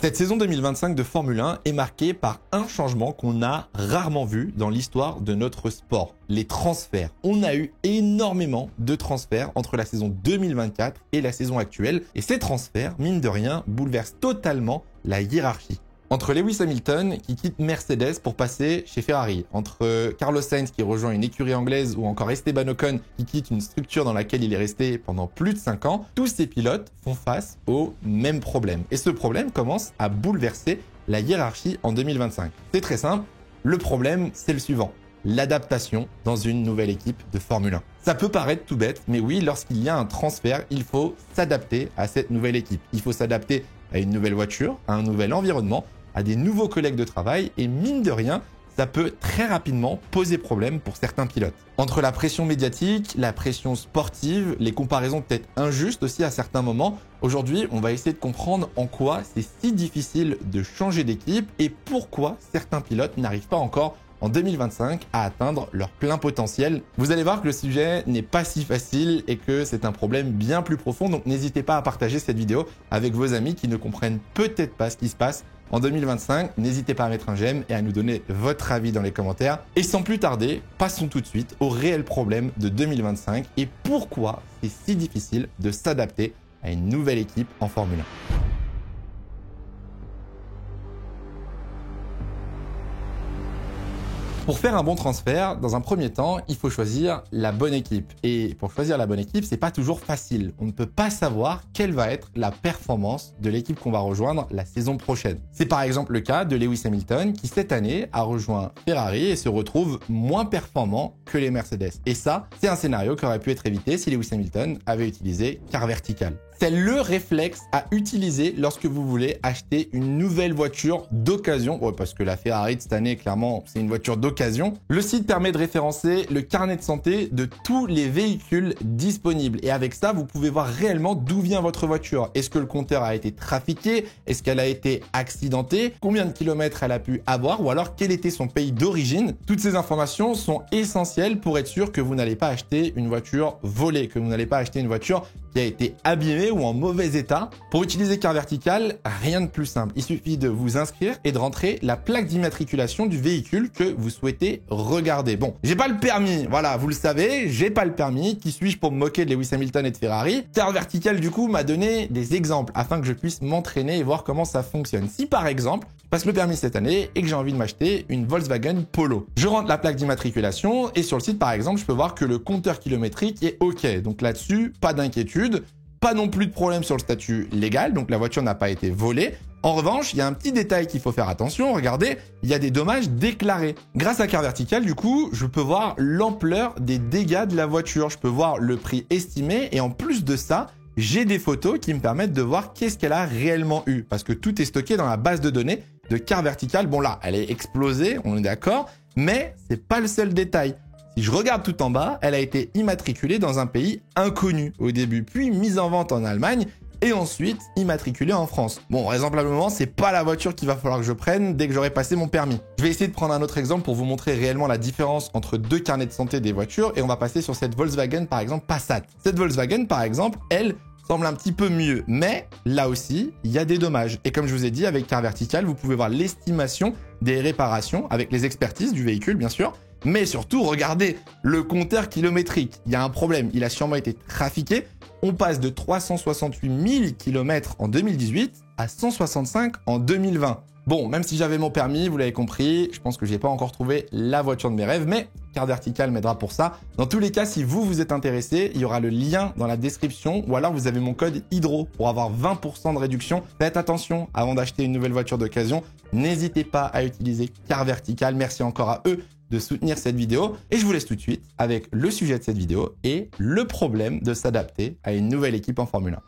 Cette saison 2025 de Formule 1 est marquée par un changement qu'on a rarement vu dans l'histoire de notre sport, les transferts. On a eu énormément de transferts entre la saison 2024 et la saison actuelle, et ces transferts, mine de rien, bouleversent totalement la hiérarchie. Entre Lewis Hamilton qui quitte Mercedes pour passer chez Ferrari, entre Carlos Sainz qui rejoint une écurie anglaise ou encore Esteban Ocon qui quitte une structure dans laquelle il est resté pendant plus de 5 ans, tous ces pilotes font face au même problème. Et ce problème commence à bouleverser la hiérarchie en 2025. C'est très simple, le problème c'est le suivant. L'adaptation dans une nouvelle équipe de Formule 1. Ça peut paraître tout bête, mais oui, lorsqu'il y a un transfert, il faut s'adapter à cette nouvelle équipe. Il faut s'adapter à une nouvelle voiture, à un nouvel environnement, à des nouveaux collègues de travail et mine de rien, ça peut très rapidement poser problème pour certains pilotes. Entre la pression médiatique, la pression sportive, les comparaisons peut-être injustes aussi à certains moments, aujourd'hui, on va essayer de comprendre en quoi c'est si difficile de changer d'équipe et pourquoi certains pilotes n'arrivent pas encore en 2025 à atteindre leur plein potentiel. Vous allez voir que le sujet n'est pas si facile et que c'est un problème bien plus profond, donc n'hésitez pas à partager cette vidéo avec vos amis qui ne comprennent peut-être pas ce qui se passe en 2025. N'hésitez pas à mettre un j'aime et à nous donner votre avis dans les commentaires. Et sans plus tarder, passons tout de suite au réel problème de 2025 et pourquoi c'est si difficile de s'adapter à une nouvelle équipe en Formule 1. Pour faire un bon transfert, dans un premier temps, il faut choisir la bonne équipe. Et pour choisir la bonne équipe, c'est pas toujours facile. On ne peut pas savoir quelle va être la performance de l'équipe qu'on va rejoindre la saison prochaine. C'est par exemple le cas de Lewis Hamilton qui cette année a rejoint Ferrari et se retrouve moins performant que les Mercedes. Et ça, c'est un scénario qui aurait pu être évité si Lewis Hamilton avait utilisé quart vertical. C'est le réflexe à utiliser lorsque vous voulez acheter une nouvelle voiture d'occasion. Ouais, parce que la Ferrari de cette année, clairement, c'est une voiture d'occasion. Le site permet de référencer le carnet de santé de tous les véhicules disponibles. Et avec ça, vous pouvez voir réellement d'où vient votre voiture. Est-ce que le compteur a été trafiqué? Est-ce qu'elle a été accidentée? Combien de kilomètres elle a pu avoir? Ou alors, quel était son pays d'origine? Toutes ces informations sont essentielles pour être sûr que vous n'allez pas acheter une voiture volée, que vous n'allez pas acheter une voiture qui a été abîmée ou en mauvais état. Pour utiliser quart vertical, rien de plus simple. Il suffit de vous inscrire et de rentrer la plaque d'immatriculation du véhicule que vous souhaitez regarder. Bon, j'ai pas le permis, voilà, vous le savez, j'ai pas le permis. Qui suis-je pour me moquer de Lewis Hamilton et de Ferrari? Quart vertical, du coup, m'a donné des exemples afin que je puisse m'entraîner et voir comment ça fonctionne. Si par exemple, je passe le permis cette année et que j'ai envie de m'acheter une Volkswagen Polo, je rentre la plaque d'immatriculation et sur le site, par exemple, je peux voir que le compteur kilométrique est OK. Donc là-dessus, pas d'inquiétude. Pas non plus de problème sur le statut légal, donc la voiture n'a pas été volée. En revanche, il y a un petit détail qu'il faut faire attention. Regardez, il y a des dommages déclarés. Grâce à quart vertical, du coup, je peux voir l'ampleur des dégâts de la voiture. Je peux voir le prix estimé et en plus de ça, j'ai des photos qui me permettent de voir qu'est-ce qu'elle a réellement eu. Parce que tout est stocké dans la base de données de quart vertical. Bon là, elle est explosée, on est d'accord, mais c'est pas le seul détail. Si je regarde tout en bas, elle a été immatriculée dans un pays inconnu au début, puis mise en vente en Allemagne et ensuite immatriculée en France. Bon, vraisemblablement, c'est pas la voiture qu'il va falloir que je prenne dès que j'aurai passé mon permis. Je vais essayer de prendre un autre exemple pour vous montrer réellement la différence entre deux carnets de santé des voitures et on va passer sur cette Volkswagen, par exemple, Passat. Cette Volkswagen, par exemple, elle semble un petit peu mieux, mais là aussi, il y a des dommages. Et comme je vous ai dit, avec quart vertical, vous pouvez voir l'estimation des réparations avec les expertises du véhicule, bien sûr. Mais surtout, regardez le compteur kilométrique. Il y a un problème, il a sûrement été trafiqué. On passe de 368 000 km en 2018 à 165 en 2020. Bon, même si j'avais mon permis, vous l'avez compris, je pense que j'ai pas encore trouvé la voiture de mes rêves, mais quart vertical m'aidera pour ça. Dans tous les cas, si vous êtes intéressé, il y aura le lien dans la description ou alors vous avez mon code HYDRO pour avoir 20% de réduction. Faites attention avant d'acheter une nouvelle voiture d'occasion. N'hésitez pas à utiliser quart vertical. Merci encore à eux de soutenir cette vidéo et je vous laisse tout de suite avec le sujet de cette vidéo et le problème de s'adapter à une nouvelle équipe en Formule 1.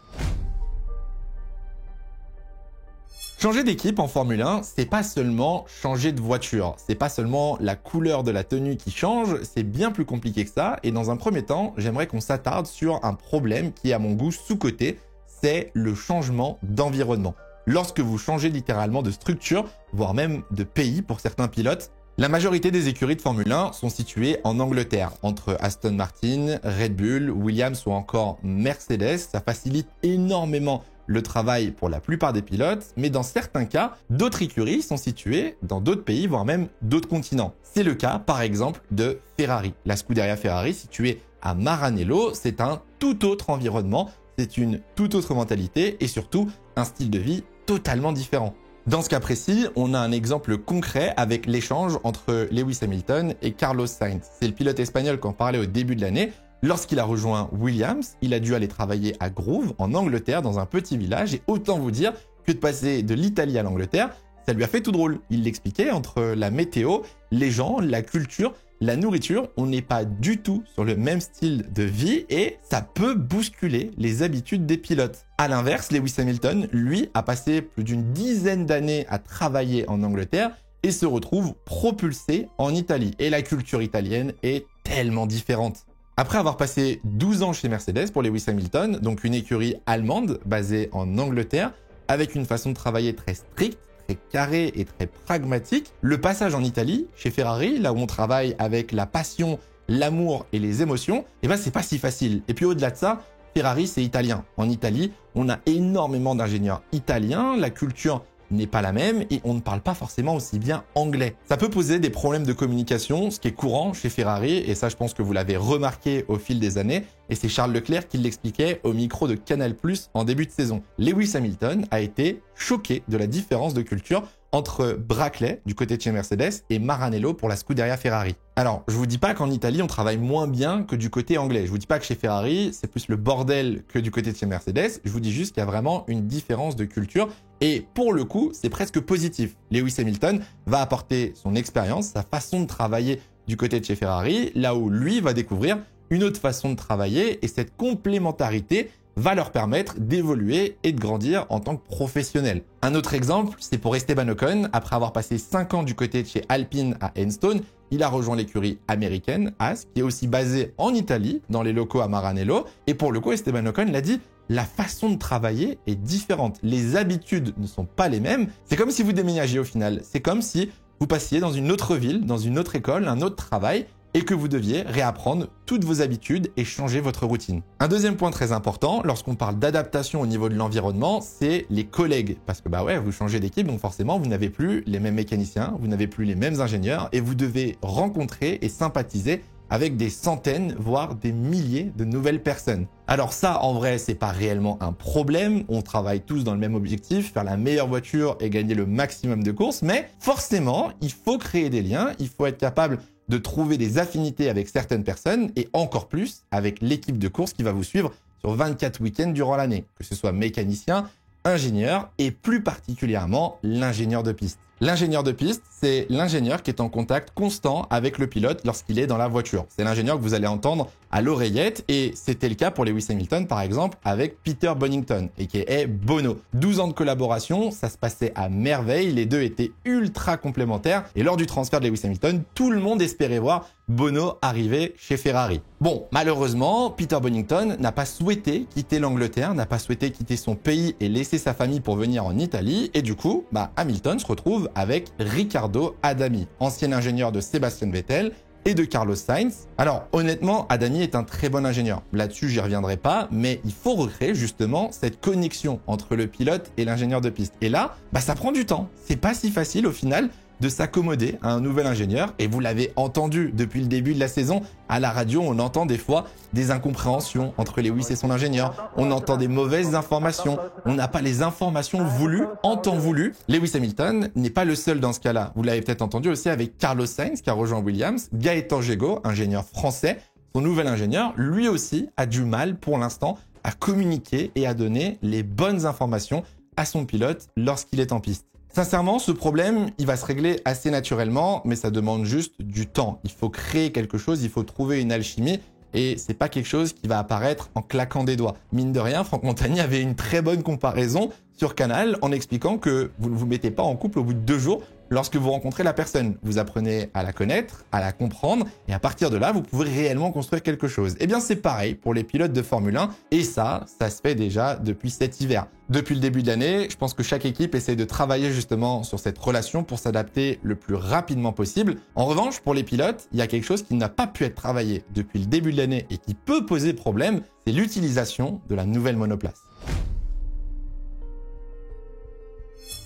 Changer d'équipe en Formule 1, c'est pas seulement changer de voiture, c'est pas seulement la couleur de la tenue qui change, c'est bien plus compliqué que ça et dans un premier temps, j'aimerais qu'on s'attarde sur un problème qui est à mon goût sous-coté, c'est le changement d'environnement. Lorsque vous changez littéralement de structure, voire même de pays pour certains pilotes, la majorité des écuries de Formule 1 sont situées en Angleterre, entre Aston Martin, Red Bull, Williams ou encore Mercedes. Ça facilite énormément le travail pour la plupart des pilotes, mais dans certains cas, d'autres écuries sont situées dans d'autres pays, voire même d'autres continents. C'est le cas, par exemple, de Ferrari. La Scuderia Ferrari, située à Maranello, c'est un tout autre environnement, c'est une toute autre mentalité et surtout un style de vie totalement différent. Dans ce cas précis, on a un exemple concret avec l'échange entre Lewis Hamilton et Carlos Sainz. C'est le pilote espagnol qu'on parlait au début de l'année. Lorsqu'il a rejoint Williams, il a dû aller travailler à Grove, en Angleterre, dans un petit village. Et autant vous dire que de passer de l'Italie à l'Angleterre, ça lui a fait tout drôle. Il l'expliquait, entre la météo, les gens, la culture, la nourriture, on n'est pas du tout sur le même style de vie et ça peut bousculer les habitudes des pilotes. À l'inverse, Lewis Hamilton, lui, a passé plus d'une dizaine d'années à travailler en Angleterre et se retrouve propulsé en Italie. Et la culture italienne est tellement différente. Après avoir passé 12 ans chez Mercedes pour Lewis Hamilton, donc une écurie allemande basée en Angleterre, avec une façon de travailler très stricte, très carré et très pragmatique, le passage en Italie, chez Ferrari, là où on travaille avec la passion, l'amour et les émotions, c'est pas si facile. Et puis au-delà de ça, Ferrari, c'est italien. En Italie, on a énormément d'ingénieurs italiens, la culture n'est pas la même et on ne parle pas forcément aussi bien anglais. Ça peut poser des problèmes de communication, ce qui est courant chez Ferrari, et ça je pense que vous l'avez remarqué au fil des années, et c'est Charles Leclerc qui l'expliquait au micro de Canal+ en début de saison. Lewis Hamilton a été choqué de la différence de culture entre Brackley, du côté de chez Mercedes, et Maranello pour la Scuderia Ferrari. Alors, je vous dis pas qu'en Italie, on travaille moins bien que du côté anglais. Je vous dis pas que chez Ferrari, c'est plus le bordel que du côté de chez Mercedes. Je vous dis juste qu'il y a vraiment une différence de culture. Et pour le coup, c'est presque positif. Lewis Hamilton va apporter son expérience, sa façon de travailler du côté de chez Ferrari, là où lui va découvrir une autre façon de travailler et cette complémentarité va leur permettre d'évoluer et de grandir en tant que professionnel. Un autre exemple, c'est pour Esteban Ocon. Après avoir passé 5 ans du côté de chez Alpine à Enstone, il a rejoint l'écurie américaine Haas, qui est aussi basée en Italie, dans les locaux à Maranello. Et pour le coup, Esteban Ocon l'a dit, la façon de travailler est différente. Les habitudes ne sont pas les mêmes. C'est comme si vous déménagiez au final. C'est comme si vous passiez dans une autre ville, dans une autre école, un autre travail, et que vous deviez réapprendre toutes vos habitudes et changer votre routine. Un deuxième point très important, lorsqu'on parle d'adaptation au niveau de l'environnement, c'est les collègues. Parce que vous changez d'équipe, donc forcément, vous n'avez plus les mêmes mécaniciens, vous n'avez plus les mêmes ingénieurs, et vous devez rencontrer et sympathiser avec des centaines, voire des milliers de nouvelles personnes. Alors ça, en vrai, c'est pas réellement un problème. On travaille tous dans le même objectif, faire la meilleure voiture et gagner le maximum de courses. Mais forcément, il faut créer des liens, il faut être capable de trouver des affinités avec certaines personnes et encore plus avec l'équipe de course qui va vous suivre sur 24 week-ends durant l'année, que ce soit mécanicien, ingénieur et plus particulièrement l'ingénieur de piste. L'ingénieur de piste, c'est l'ingénieur qui est en contact constant avec le pilote lorsqu'il est dans la voiture. C'est l'ingénieur que vous allez entendre à l'oreillette et c'était le cas pour Lewis Hamilton par exemple avec Peter Bonington et qui est Bono. 12 ans de collaboration, ça se passait à merveille, les deux étaient ultra complémentaires et lors du transfert de Lewis Hamilton, tout le monde espérait voir Bono arriver chez Ferrari. Bon, malheureusement, Peter Bonington n'a pas souhaité quitter l'Angleterre, n'a pas souhaité quitter son pays et laisser sa famille pour venir en Italie et du coup, Hamilton se retrouve avec Riccardo Adami, ancien ingénieur de Sebastian Vettel et de Carlos Sainz. Alors honnêtement, Adami est un très bon ingénieur. Là-dessus, j'y reviendrai pas, mais il faut recréer justement cette connexion entre le pilote et l'ingénieur de piste. Et là, ça prend du temps. C'est pas si facile au final de s'accommoder à un nouvel ingénieur. Et vous l'avez entendu depuis le début de la saison, à la radio, on entend des fois des incompréhensions entre Lewis et son ingénieur. On entend des mauvaises informations. On n'a pas les informations voulues en temps voulu. Lewis Hamilton n'est pas le seul dans ce cas-là. Vous l'avez peut-être entendu aussi avec Carlos Sainz qui a rejoint Williams. Gaëtan Jego, ingénieur français, son nouvel ingénieur, lui aussi a du mal pour l'instant à communiquer et à donner les bonnes informations à son pilote lorsqu'il est en piste. Sincèrement, ce problème, il va se régler assez naturellement, mais ça demande juste du temps. Il faut créer quelque chose, il faut trouver une alchimie, et c'est pas quelque chose qui va apparaître en claquant des doigts. Mine de rien, Franck Montagny avait une très bonne comparaison sur Canal en expliquant que vous ne vous mettez pas en couple au bout de 2 jours lorsque vous rencontrez la personne. Vous apprenez à la connaître, à la comprendre, et à partir de là, vous pouvez réellement construire quelque chose. Eh bien, c'est pareil pour les pilotes de Formule 1, et ça se fait déjà depuis cet hiver. Depuis le début de l'année, je pense que chaque équipe essaie de travailler justement sur cette relation pour s'adapter le plus rapidement possible. En revanche, pour les pilotes, il y a quelque chose qui n'a pas pu être travaillé depuis le début de l'année et qui peut poser problème, c'est l'utilisation de la nouvelle monoplace.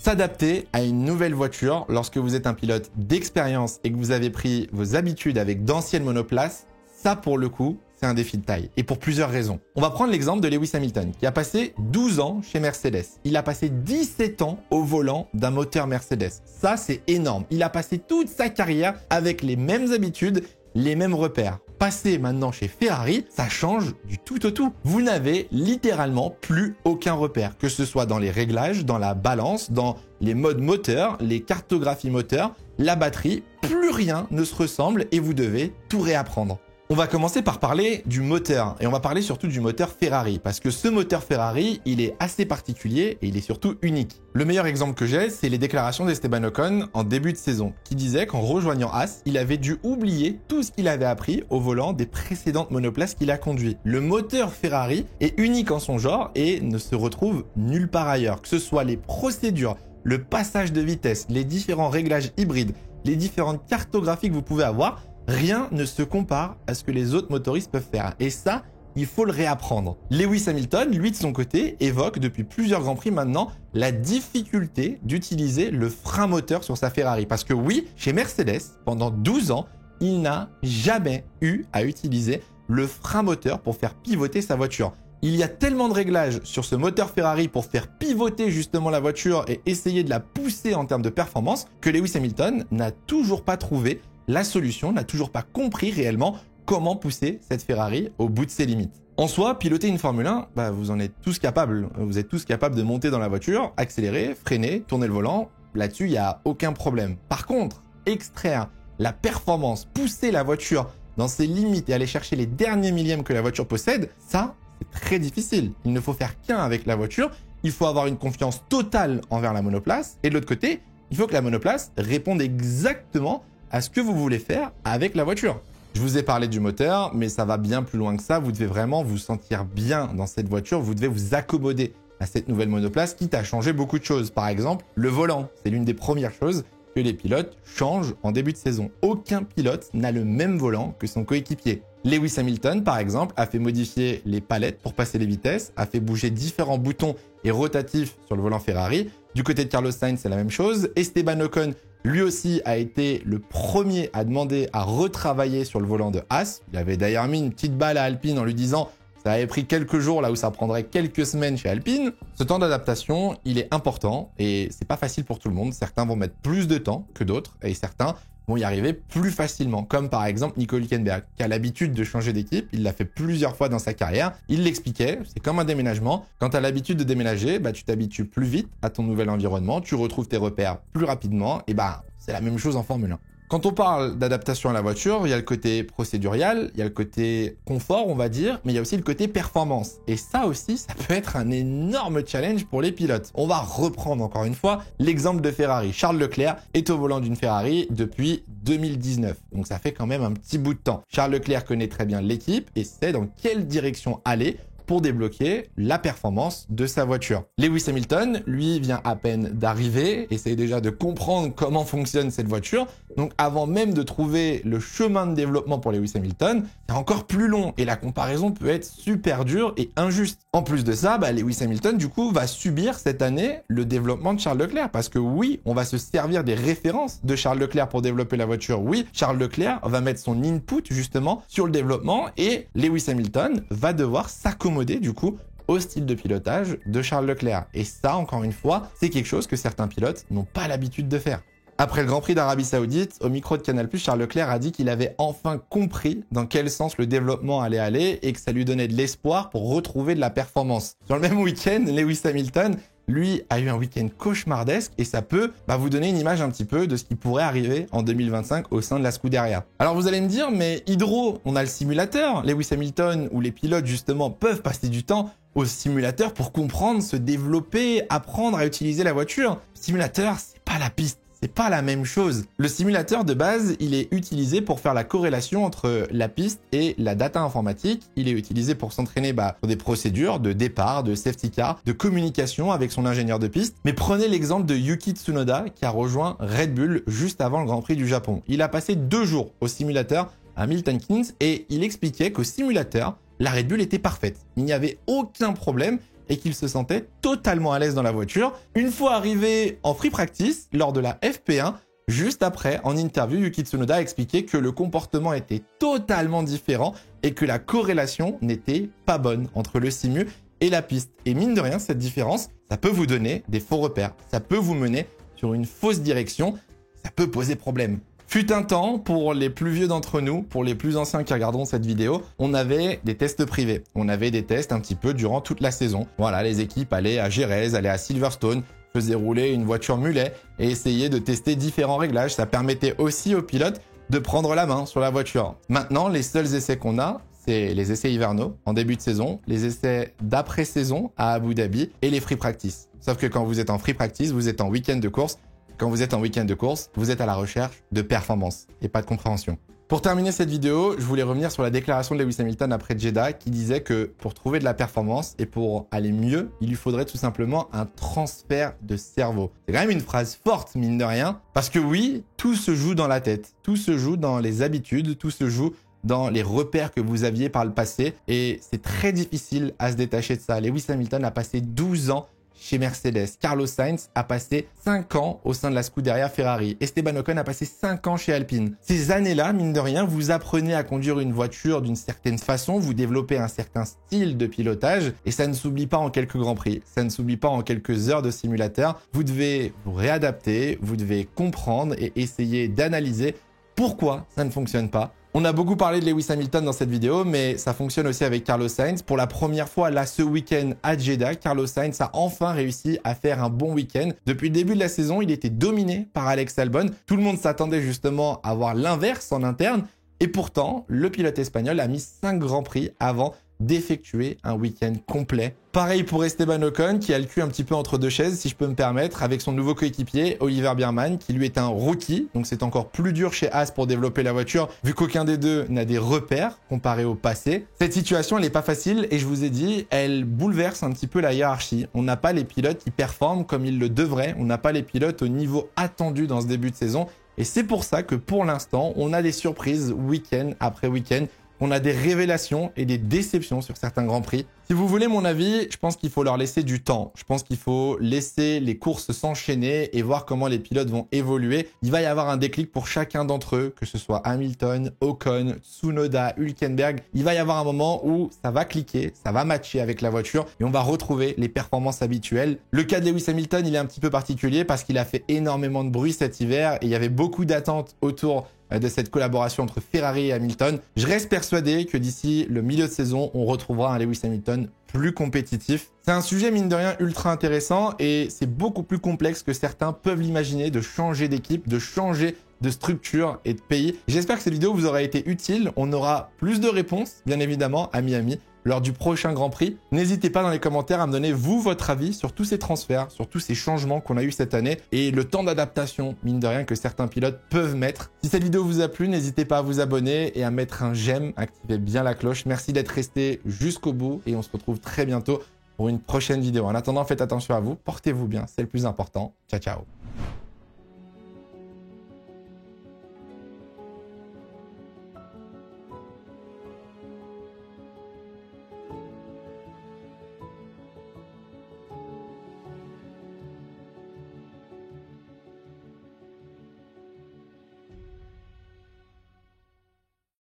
S'adapter à une nouvelle voiture lorsque vous êtes un pilote d'expérience et que vous avez pris vos habitudes avec d'anciennes monoplaces, ça pour le coup, c'est un défi de taille. Et pour plusieurs raisons. On va prendre l'exemple de Lewis Hamilton, qui a passé 12 ans chez Mercedes. Il a passé 17 ans au volant d'un moteur Mercedes. Ça, c'est énorme. Il a passé toute sa carrière avec les mêmes habitudes, les mêmes repères. Passer maintenant chez Ferrari, ça change du tout au tout. Vous n'avez littéralement plus aucun repère, que ce soit dans les réglages, dans la balance, dans les modes moteurs, les cartographies moteurs, la batterie, plus rien ne se ressemble et vous devez tout réapprendre. On va commencer par parler du moteur et on va parler surtout du moteur Ferrari parce que ce moteur Ferrari, il est assez particulier et il est surtout unique. Le meilleur exemple que j'ai, c'est les déclarations d'Esteban Ocon en début de saison qui disait qu'en rejoignant Haas, il avait dû oublier tout ce qu'il avait appris au volant des précédentes monoplaces qu'il a conduit. Le moteur Ferrari est unique en son genre et ne se retrouve nulle part ailleurs, que ce soit les procédures, le passage de vitesse, les différents réglages hybrides, les différentes cartographies que vous pouvez avoir. Rien ne se compare à ce que les autres motoristes peuvent faire. Et ça, il faut le réapprendre. Lewis Hamilton, lui de son côté, évoque depuis plusieurs Grands Prix maintenant la difficulté d'utiliser le frein moteur sur sa Ferrari. Parce que oui, chez Mercedes, pendant 12 ans, il n'a jamais eu à utiliser le frein moteur pour faire pivoter sa voiture. Il y a tellement de réglages sur ce moteur Ferrari pour faire pivoter justement la voiture et essayer de la pousser en termes de performance que Lewis Hamilton n'a toujours pas trouvé la solution, n'a toujours pas compris réellement comment pousser cette Ferrari au bout de ses limites. En soi, piloter une Formule 1, vous en êtes tous capables. Vous êtes tous capables de monter dans la voiture, accélérer, freiner, tourner le volant. Là-dessus, il n'y a aucun problème. Par contre, extraire la performance, pousser la voiture dans ses limites et aller chercher les derniers millièmes que la voiture possède, ça, c'est très difficile. Il ne faut faire qu'un avec la voiture. Il faut avoir une confiance totale envers la monoplace. Et de l'autre côté, il faut que la monoplace réponde exactement à ce que vous voulez faire avec la voiture. Je vous ai parlé du moteur, mais ça va bien plus loin que ça. Vous devez vraiment vous sentir bien dans cette voiture. Vous devez vous accommoder à cette nouvelle monoplace, quitte à changer beaucoup de choses. Par exemple, le volant. C'est l'une des premières choses que les pilotes changent en début de saison. Aucun pilote n'a le même volant que son coéquipier. Lewis Hamilton, par exemple, a fait modifier les palettes pour passer les vitesses, a fait bouger différents boutons et rotatifs sur le volant Ferrari. Du côté de Carlos Sainz, c'est la même chose. Esteban Ocon, lui aussi, a été le premier à demander à retravailler sur le volant de Haas. Il avait d'ailleurs mis une petite balle à Alpine en lui disant que ça avait pris quelques jours là où ça prendrait quelques semaines chez Alpine. Ce temps d'adaptation, il est important et c'est pas facile pour tout le monde. Certains vont mettre plus de temps que d'autres et certains vont y arriver plus facilement. Comme par exemple Nico Hülkenberg qui a l'habitude de changer d'équipe. Il l'a fait plusieurs fois dans sa carrière. Il l'expliquait, c'est comme un déménagement. Quand tu as l'habitude de déménager, tu t'habitues plus vite à ton nouvel environnement. Tu retrouves tes repères plus rapidement. Et c'est la même chose en Formule 1. Quand on parle d'adaptation à la voiture, il y a le côté procédurial, il y a le côté confort, on va dire, mais il y a aussi le côté performance. Et ça aussi, ça peut être un énorme challenge pour les pilotes. On va reprendre encore une fois l'exemple de Ferrari. Charles Leclerc est au volant d'une Ferrari depuis 2019. Donc ça fait quand même un petit bout de temps. Charles Leclerc connaît très bien l'équipe et sait dans quelle direction aller pour débloquer la performance de sa voiture. Lewis Hamilton, lui, vient à peine d'arriver, essaye déjà de comprendre comment fonctionne cette voiture. Donc avant même de trouver le chemin de développement pour Lewis Hamilton, c'est encore plus long et la comparaison peut être super dure et injuste. En plus de ça, Lewis Hamilton, du coup, va subir cette année le développement de Charles Leclerc parce que oui, on va se servir des références de Charles Leclerc pour développer la voiture. Oui, Charles Leclerc va mettre son input justement sur le développement et Lewis Hamilton va devoir s'accommoder du coup au style de pilotage de Charles Leclerc. Et ça, encore une fois, c'est quelque chose que certains pilotes n'ont pas l'habitude de faire. Après le Grand Prix d'Arabie Saoudite, au micro de Canal+, Charles Leclerc a dit qu'il avait enfin compris dans quel sens le développement allait aller et que ça lui donnait de l'espoir pour retrouver de la performance. Sur le même week-end, Lewis Hamilton, lui, a eu un week-end cauchemardesque et ça peut vous donner une image un petit peu de ce qui pourrait arriver en 2025 au sein de la Scuderia. Alors vous allez me dire, mais Hydro, on a le simulateur. Lewis Hamilton ou les pilotes justement peuvent passer du temps au simulateur pour comprendre, se développer, apprendre à utiliser la voiture. Le simulateur, c'est pas la piste. C'est pas la même chose. Le simulateur de base, il est utilisé pour faire la corrélation entre la piste et la data informatique. Il est utilisé pour s'entraîner sur des procédures de départ, de safety car, de communication avec son ingénieur de piste. Mais prenez l'exemple de Yuki Tsunoda qui a rejoint Red Bull juste avant le Grand Prix du Japon. Il a passé 2 jours au simulateur à Milton Keynes et il expliquait qu'au simulateur, la Red Bull était parfaite. Il n'y avait aucun problème et qu'il se sentait totalement à l'aise dans la voiture. Une fois arrivé en free practice, lors de la FP1, juste après, en interview, Yuki Tsunoda a expliqué que le comportement était totalement différent et que la corrélation n'était pas bonne entre le simu et la piste. Et mine de rien, cette différence, ça peut vous donner des faux repères. Ça peut vous mener sur une fausse direction. Ça peut poser problème. Fut un temps, pour les plus vieux d'entre nous, pour les plus anciens qui regarderont cette vidéo, on avait des tests privés. On avait des tests un petit peu durant toute la saison. Voilà, les équipes allaient à Jerez, allaient à Silverstone, faisaient rouler une voiture mulet et essayaient de tester différents réglages. Ça permettait aussi aux pilotes de prendre la main sur la voiture. Maintenant, les seuls essais qu'on a, c'est les essais hivernaux en début de saison, les essais d'après-saison à Abu Dhabi et les free practice. Sauf que quand vous êtes en free practice, vous êtes en week-end de course. Quand vous êtes en week-end de course, vous êtes à la recherche de performance et pas de compréhension. Pour terminer cette vidéo, je voulais revenir sur la déclaration de Lewis Hamilton après Jeddah qui disait que pour trouver de la performance et pour aller mieux, il lui faudrait tout simplement un transfert de cerveau. C'est quand même une phrase forte, mine de rien, parce que oui, tout se joue dans la tête, tout se joue dans les habitudes, tout se joue dans les repères que vous aviez par le passé et c'est très difficile à se détacher de ça. Lewis Hamilton a passé 12 ans chez Mercedes. Carlos Sainz a passé 5 ans au sein de la Scuderia Ferrari. Esteban Ocon a passé 5 ans chez Alpine. Ces années-là, mine de rien, vous apprenez à conduire une voiture d'une certaine façon, vous développez un certain style de pilotage et ça ne s'oublie pas en quelques grands prix, ça ne s'oublie pas en quelques heures de simulateur. Vous devez vous réadapter, vous devez comprendre et essayer d'analyser pourquoi ça ne fonctionne pas. On a beaucoup parlé de Lewis Hamilton dans cette vidéo, mais ça fonctionne aussi avec Carlos Sainz. Pour la première fois, là, ce week-end à Jeddah, Carlos Sainz a enfin réussi à faire un bon week-end. Depuis le début de la saison, il était dominé par Alex Albon. Tout le monde s'attendait justement à voir l'inverse en interne. Et pourtant, le pilote espagnol a mis 5 grands prix avant d'effectuer un week-end complet. Pareil pour Esteban Ocon qui a le cul un petit peu entre deux chaises, si je peux me permettre, avec son nouveau coéquipier Oliver Biermann qui lui est un rookie, donc c'est encore plus dur chez Haas pour développer la voiture vu qu'aucun des deux n'a des repères comparé au passé. Cette situation elle n'est pas facile et je vous ai dit, elle bouleverse un petit peu la hiérarchie. On n'a pas les pilotes qui performent comme ils le devraient, on n'a pas les pilotes au niveau attendu dans ce début de saison et c'est pour ça que pour l'instant on a des surprises week-end après week-end. On a des révélations et des déceptions sur certains grands prix. Si vous voulez mon avis, je pense qu'il faut leur laisser du temps. Je pense qu'il faut laisser les courses s'enchaîner et voir comment les pilotes vont évoluer. Il va y avoir un déclic pour chacun d'entre eux, que ce soit Hamilton, Ocon, Tsunoda, Hülkenberg. Il va y avoir un moment où ça va cliquer, ça va matcher avec la voiture et on va retrouver les performances habituelles. Le cas de Lewis Hamilton, il est un petit peu particulier parce qu'il a fait énormément de bruit cet hiver et il y avait beaucoup d'attentes autour de cette collaboration entre Ferrari et Hamilton. Je reste persuadé que d'ici le milieu de saison, on retrouvera un Lewis Hamilton plus compétitif. C'est un sujet mine de rien ultra intéressant et c'est beaucoup plus complexe que certains peuvent l'imaginer de changer d'équipe, de changer de structure et de pays. J'espère que cette vidéo vous aura été utile. On aura plus de réponses, bien évidemment, à Miami lors du prochain Grand Prix. N'hésitez pas dans les commentaires à me donner, vous, votre avis sur tous ces transferts, sur tous ces changements qu'on a eu cette année et le temps d'adaptation, mine de rien, que certains pilotes peuvent mettre. Si cette vidéo vous a plu, n'hésitez pas à vous abonner et à mettre un j'aime, activez bien la cloche. Merci d'être resté jusqu'au bout et on se retrouve très bientôt pour une prochaine vidéo. En attendant, faites attention à vous, portez-vous bien, c'est le plus important. Ciao, ciao.